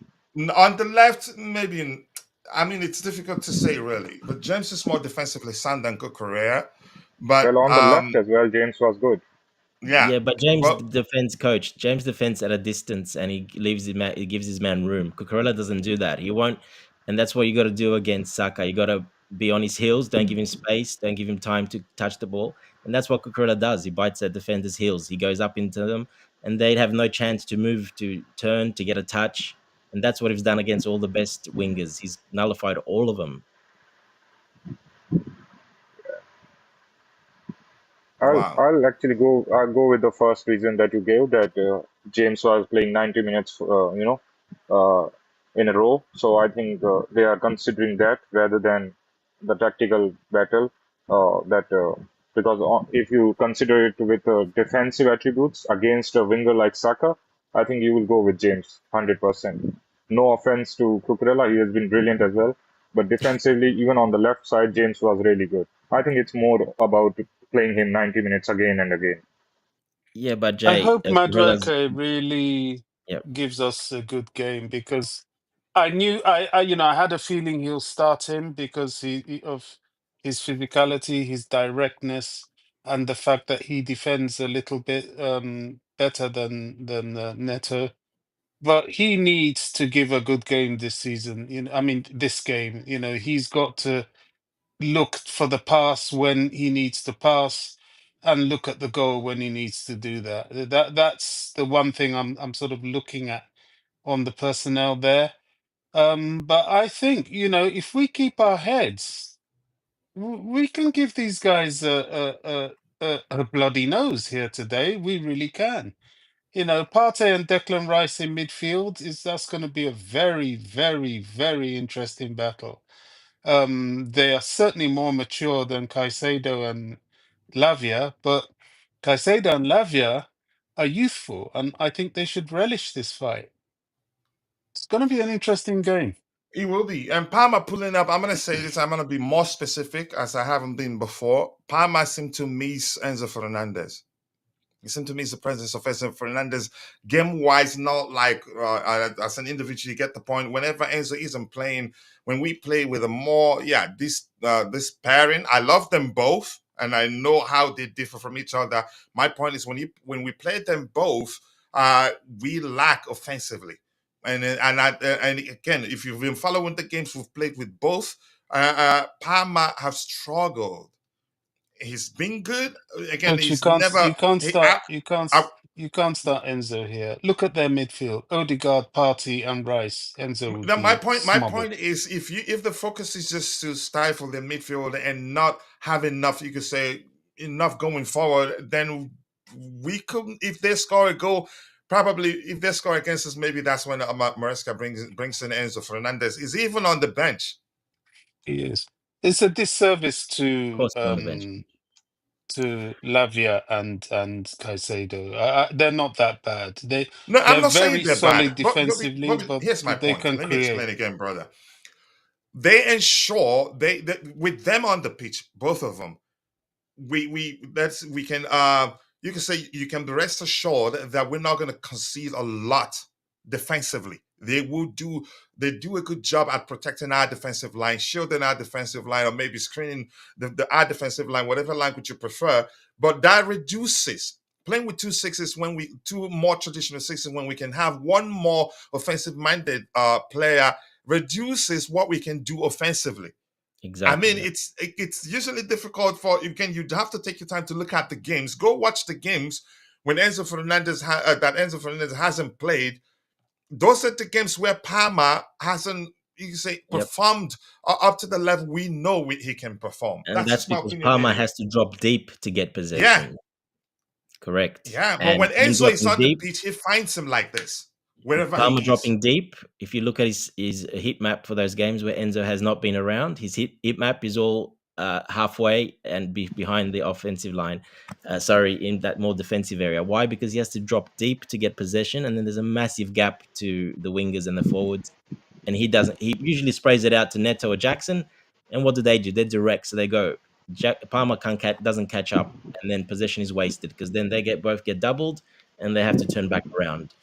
On the left, maybe. I mean, it's difficult to say really, but James is more defensively sound than Correa. But Well, on the left as well, James was good. yeah, yeah, but James but defends coach. James defends at a distance, and he leaves his man. He gives his man room. Cucurella doesn't do that. He won't, and that's what you got to do against Saka. You got to be on his heels. Don't give him space. Don't give him time to touch the ball. And that's what Cucurella does. He bites at defenders' heels. He goes up into them, and they have no chance to move, to turn, to get a touch. And that's what he's done against all the best wingers. He's nullified all of them. wow, I'll actually go. I'll go with the first reason that you gave, that James was playing 90 minutes, in a row. So I think they are considering that rather than the tactical battle. That Because if you consider it with defensive attributes against a winger like Saka, I think you will go with James 100%. No offense to Cucurella, he has been brilliant as well. But defensively, even on the left side, James was really good. I think it's more about playing him 90 minutes again and again. Yeah, but I Jay, hope Cucurella's. Madueke really Yeah, gives us a good game, because I knew I had a feeling he'll start him because of his physicality, his directness, and the fact that he defends a little bit better than Neto. But he needs to give a good game this season. I mean, this game. He's got to look for the pass when he needs to pass, and look at the goal when he needs to do that. That's the one thing I'm sort of looking at on the personnel there. But I think, if we keep our heads, we can give these guys a bloody nose here today. We really can. Partey and Declan Rice in midfield, that's going to be a very, very, very interesting battle. They are certainly more mature than Caicedo and Lavia, but Caicedo and Lavia are youthful, and I think they should relish this fight. It's going to be an interesting game. He will be. And Palmer pulling up, I'm going to say this, I'm going to be more specific as I haven't been before. Palmer seemed to miss Enzo Fernandez. It seemed to me it's the presence of Enzo Fernandez, game-wise, not like as an individual, you get the point. Whenever Enzo isn't playing, when we play with a more, this pairing, I love them both, and I know how they differ from each other. My point is when we play them both, we lack offensively. And again, if you've been following the games we've played with both, Parma have struggled. He's been good. Again, But he's never. you can't start Enzo here. Look at their midfield: Odegaard, Partey, and Rice. Enzo would My be point. My smothered. point is, if the focus is just to stifle the midfield and not have enough, you could say enough going forward, then we couldn't. If they score a goal, probably if they score against us, maybe that's when Maresca brings in Enzo Fernandez. Is even on the bench. He is. It's a disservice Of course, on the bench. to Lavia and Caicedo. They're not that bad. No, I'm They're not saying very they're bad, solid but defensively, but here's my they point. can Let me explain create. again, brother. They ensure that with them on the pitch, both of them, we can you can say you can be rest assured that we're not going to concede a lot defensively. They do a good job at protecting our defensive line, shielding our defensive line, or maybe screening our defensive line, whatever language you prefer. But that reduces playing with two more traditional sixes when we can have one more offensive minded player reduces what we can do offensively. Exactly. I mean, it's usually difficult for again. You'd have to take your time to look at the games. Go watch the games when Enzo Fernandez hasn't played. Those are the games where Parma hasn't, you can say, performed up to the level we know he can perform. And That's that's just my because opinion. Parma Anyway. has to drop deep to get possession. Yeah, Correct. yeah. But And when him Enzo is dropping on the deep, pitch, he finds him like this wherever Palmer he is. dropping deep. If you look at his hit map for those games where Enzo has not been around, his hit map is all halfway and behind the offensive line. In that more defensive area. Why? Because he has to drop deep to get possession, and then there's a massive gap to the wingers and the forwards. And he doesn't. He usually sprays it out to Neto or Jackson. And what do? They direct, so they go. Palmer doesn't catch up, and then possession is wasted because then they both get doubled, and they have to turn back around.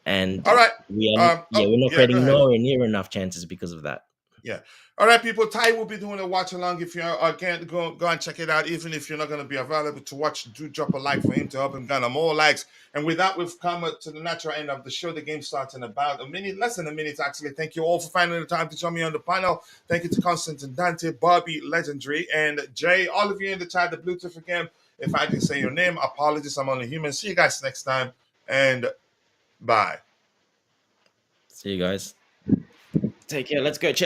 And All right. we're not Go creating ahead. nowhere near enough chances because of that. Yeah. All right, people. Ty will be doing a watch along. If you can't go and check it out, even if you're not going to be available to watch, do drop a like for him to help him garner more likes. And with that, we've come to the natural end of the show. The game starts in about a minute, less than a minute, actually. Thank you all for finding the time to join me on the panel. Thank you to Constantine Dante, Bobby, Legendary, and Jay. All of you in the chat, the Bluetooth again. If I didn't say your name, apologies. I'm only human. See you guys next time, and bye. See you guys. Take care. Let's go, Chelsea.